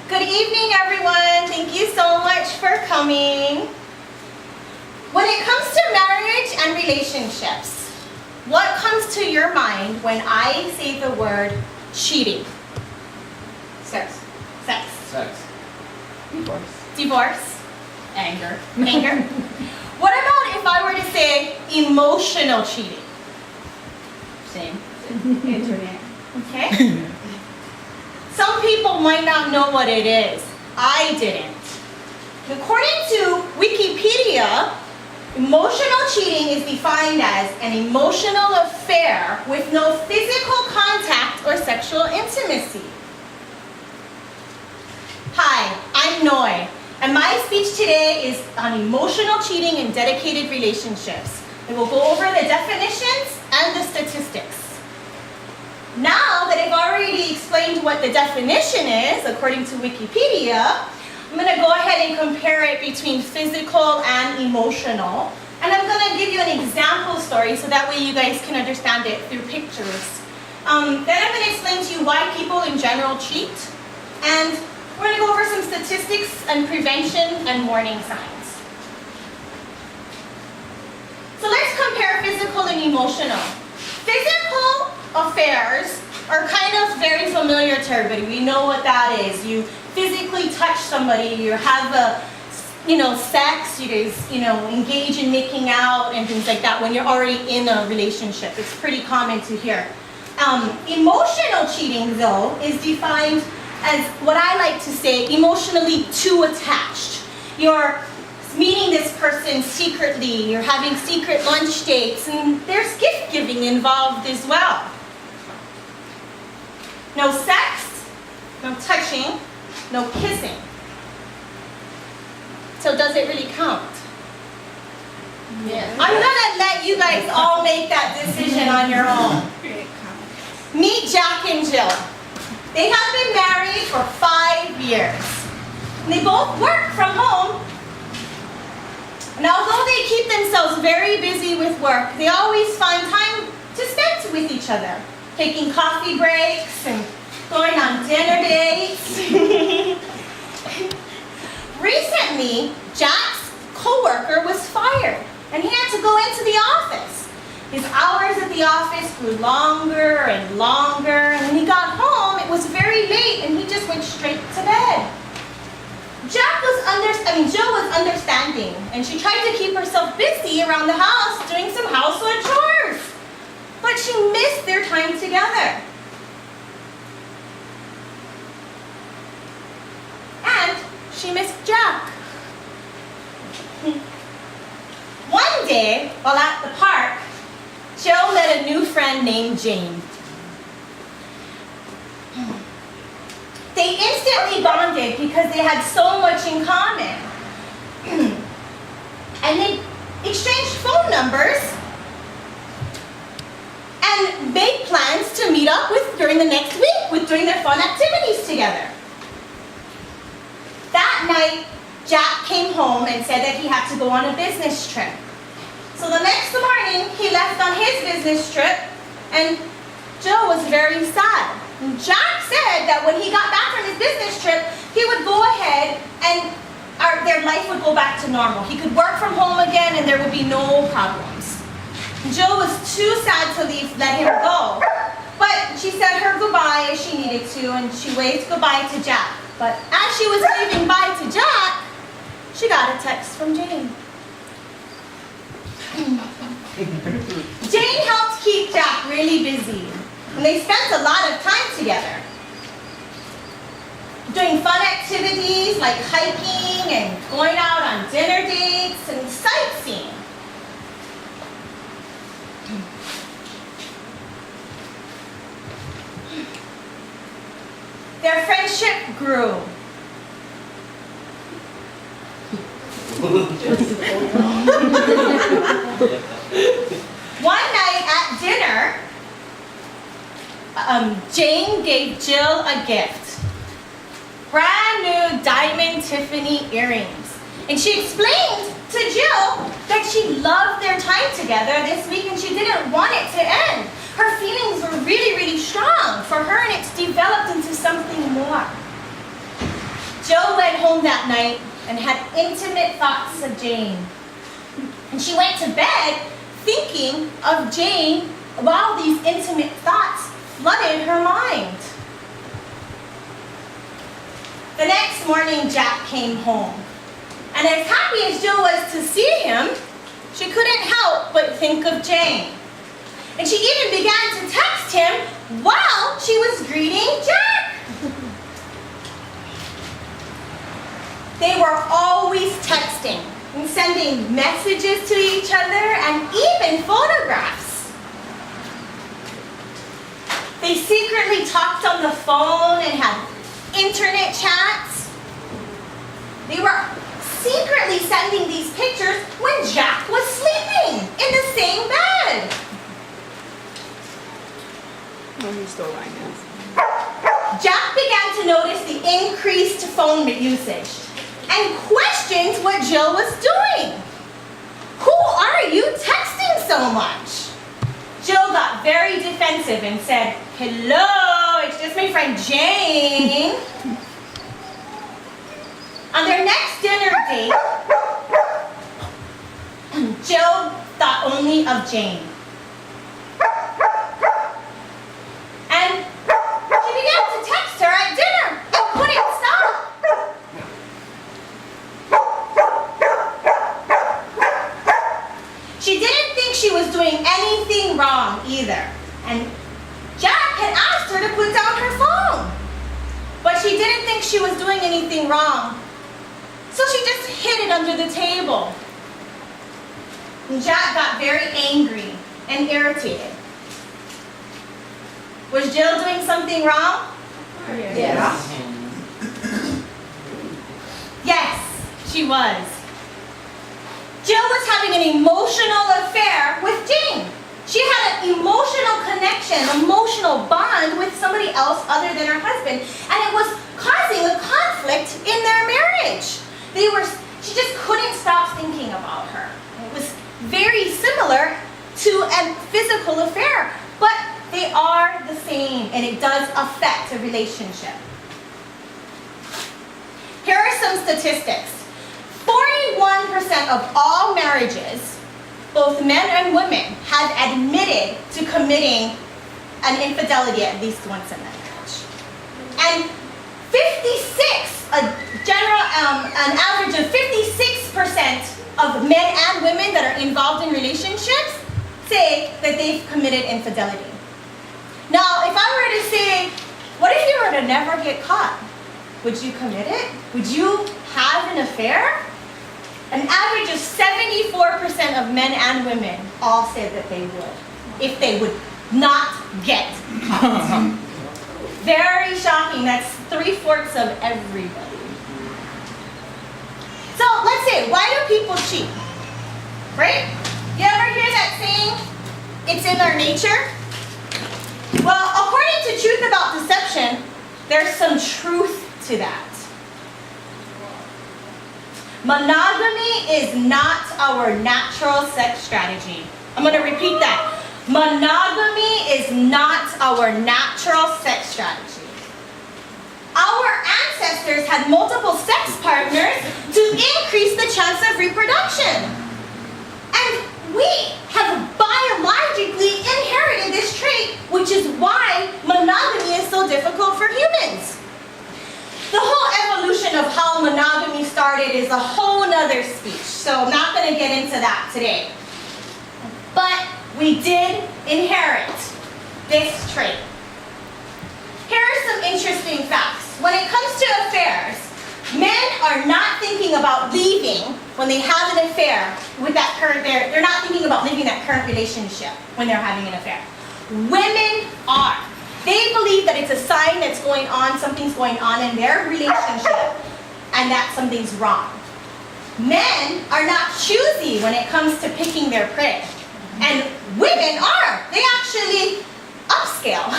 Good evening, everyone. Thank you so much for coming. When it comes to marriage and relationships, what comes to your mind when I say the word cheating? Sex. Sex. Sex. Divorce. Divorce. Anger. Anger. What about if I were to say emotional cheating? Same. Internet. Okay? Some people might not know what it is. I didn't. According to Wikipedia, emotional cheating is defined as an emotional affair with no physical contact or sexual intimacy. Hi, I'm Noi, and my speech today is on emotional cheating in dedicated relationships. I will go over the definitions and the statistics. Now that I've already explained what the definition is, according to Wikipedia, I'm going to go ahead and compare it between physical and emotional. And I'm going to give you an example story so that way you guys can understand it through pictures. Then I'm going to explain to you why people in general cheat. And we're going to go over some statistics and prevention and warning signs. So let's compare physical and emotional. Physical affairs are kind of very familiar to everybody. We know what that is. You physically touch somebody, you have sex, you guys, engage in making out and things like that when you're already in a relationship. It's pretty common to hear. Emotional cheating, though, is defined as what I like to say, emotionally too attached. You're meeting this person secretly, you're having secret lunch dates, and there's gift giving involved as well. No sex, no touching, no kissing. So does it really count? Yeah. I'm gonna let you guys all make that decision on your own. Meet Jack and Jill. They have been married for 5 years. And they both work from home. And although they keep themselves very busy with work, they always find time to spend with each other. Taking coffee breaks and going on dinner dates. Recently, Jack's coworker was fired and he had to go into the office. His hours at the office grew longer and longer, and when he got home, it was very late and he just went straight to bed. Jill was understanding, and she tried to keep herself busy around the house doing some household chores. But she missed their time together. And she missed Jack. One day, while at the park, Jill met a new friend named Jane. They instantly bonded because they had so much in common. And they exchanged phone numbers and made plans to meet up during the next week doing their fun activities together. That night, Jack came home and said that he had to go on a business trip. So the next morning, he left on his business trip, and Jill was very sad. And Jack said that when he got back from his business trip, he would go ahead and their life would go back to normal. He could work from home again and there would be no problems. Jill was too sad to let him go. But she said her goodbye as she needed to, and she waved goodbye to Jack. But as she was waving bye to Jack, she got a text from Jane. Jane helped keep Jack really busy, and they spent a lot of time together. Doing fun activities like hiking and going out on dinner dates and sightseeing. Their friendship grew. One night at dinner, Jane gave Jill a gift. Brand new diamond Tiffany earrings. And she explained to Jill that she loved their time together this week and she didn't want it to end. Her feelings were really, really strong for her, and it's developed into something more. home that night and had intimate thoughts of Jane. And she went to bed thinking of Jane while these intimate thoughts flooded her mind. The next morning, Jack came home. And as happy as Jill was to see him, she couldn't help but think of Jane. And she even began to text him while she was greeting Jack. They were always texting and sending messages to each other and even photographs. They secretly talked on the phone and had internet chats. They were secretly sending these pictures when Jack was sleeping in the same bed. When he's still lying down. Jack began to notice the increased phone usage and questioned what Jill was doing. Who are you texting so much? Jill got very defensive and said, "Hello, it's just my friend Jane." On their next dinner date, Jill thought only of Jane. And she began to text her at dinner and couldn't stop. She didn't think she was doing anything wrong either. And Jack had asked her to put down her phone. But she didn't think she was doing anything wrong. So she just hid it under the table. And Jack got very angry and irritated. Was Jill doing something wrong? Yes. Yes, she was. Jill was having an emotional affair with Jane. She had an emotional connection, emotional bond with somebody else other than her husband, and it was causing a conflict in their marriage. She just couldn't stop thinking about her. It was very similar to a physical affair, but they are the same, and it does affect a relationship. Here are some statistics. 41% of all marriages, both men and women, have admitted to committing an infidelity at least once in their marriage. And an average of 56% of men and women that are involved in relationships say that they've committed infidelity. Now, if I were to say, what if you were to never get caught? Would you commit it? Would you have an affair? An average of 74% of men and women all said that they would, if they would not get caught. Very shocking. That's 3/4 of everybody. So let's say, why do people cheat? Right? You ever hear that saying, it's in our nature? Well, according to Truth About Deception, there's some truth to that. Monogamy is not our natural sex strategy. I'm going to repeat that. Monogamy is not our natural sex strategy. Our ancestors had multiple sex partners to increase the chance of reproduction. And we have biologically inherited this trait, which is why monogamy is so difficult for humans. The whole evolution of how monogamy started is a whole other speech, so I'm not going to get into that today. But we did inherit this trait. Here are some interesting facts. When it comes to affairs, men are not thinking about leaving when they have an affair with that current, they're not thinking about leaving that current relationship when they're having an affair. Women are. They believe that it's a sign that's going on, something's going on in their relationship, and that something's wrong. Men are not choosy when it comes to picking their prey. And women are. They actually upscale.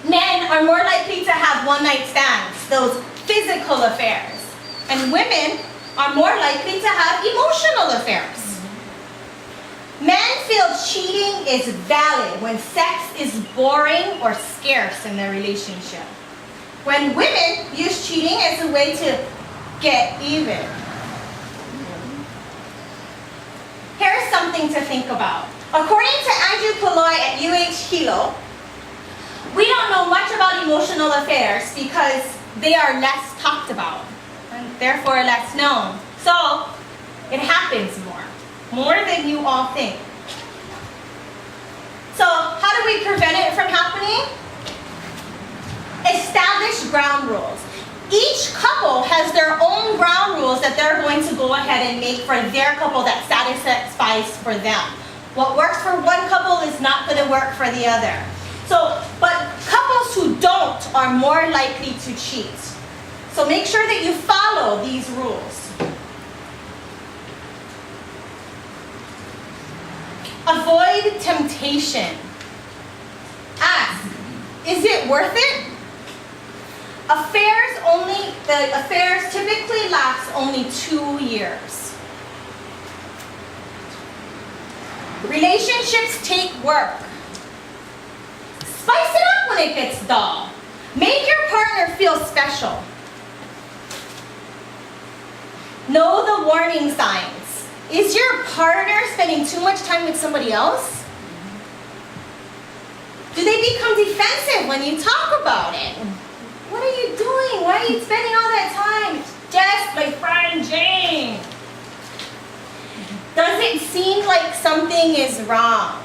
Men are more likely to have one-night stands, those physical affairs. And women are more likely to have emotional affairs. Men feel cheating is valid when sex is boring or scarce in their relationship. When women use cheating as a way to get even. Here's something to think about. According to Andrew Keli'ikoa at Hilo, we don't know much about emotional affairs because they are less talked about and therefore less known. So it happens more than you all think. So how do we prevent it from happening? Establish ground rules. Each couple has their own ground rules that they're going to go ahead and make for their couple that satisfies for them. What works for one couple is not going to work for the other. So, but couples who don't are more likely to cheat. So make sure that you follow these rules. Avoid temptation. Ask, is it worth it? The affairs typically last only 2 years. Relationships take work. Spice it up when it gets dull. Make your partner feel special. Know the warning signs. Is your partner spending too much time with somebody else? Do they become defensive when you talk about it? What are you doing? Why are you spending all that time? Just my friend Jane. Does it seem like something is wrong?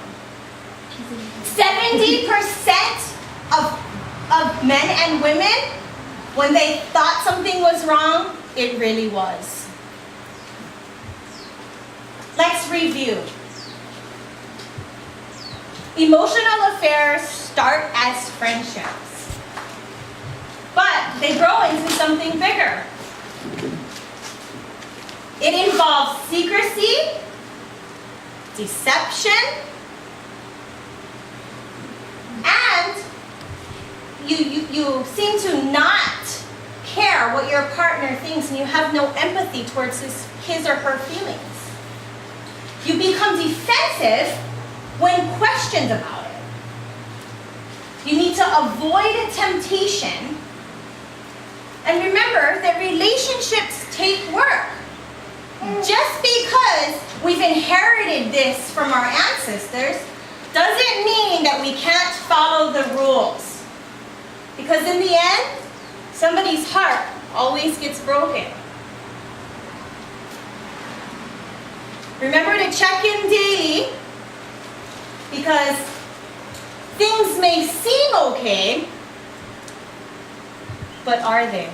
70% of men and women, when they thought something was wrong, it really was. Let's review. Emotional affairs start as friendships, but they grow into something bigger. It involves secrecy, deception, and you seem to not care what your partner thinks, and you have no empathy towards his or her feelings. You become defensive when questioned about it. You need to avoid temptation. And remember that relationships take work. Just because we've inherited this from our ancestors doesn't mean that we can't follow the rules. Because in the end, somebody's heart always gets broken. Remember to check in daily, because things may seem okay, but are they?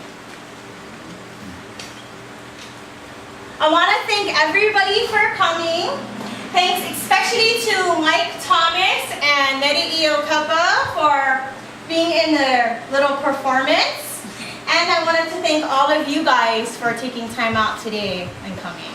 I want to thank everybody for coming. Thanks especially to Mike Thomas and Keli'ikoa for being in the little performance. And I wanted to thank all of you guys for taking time out today and coming.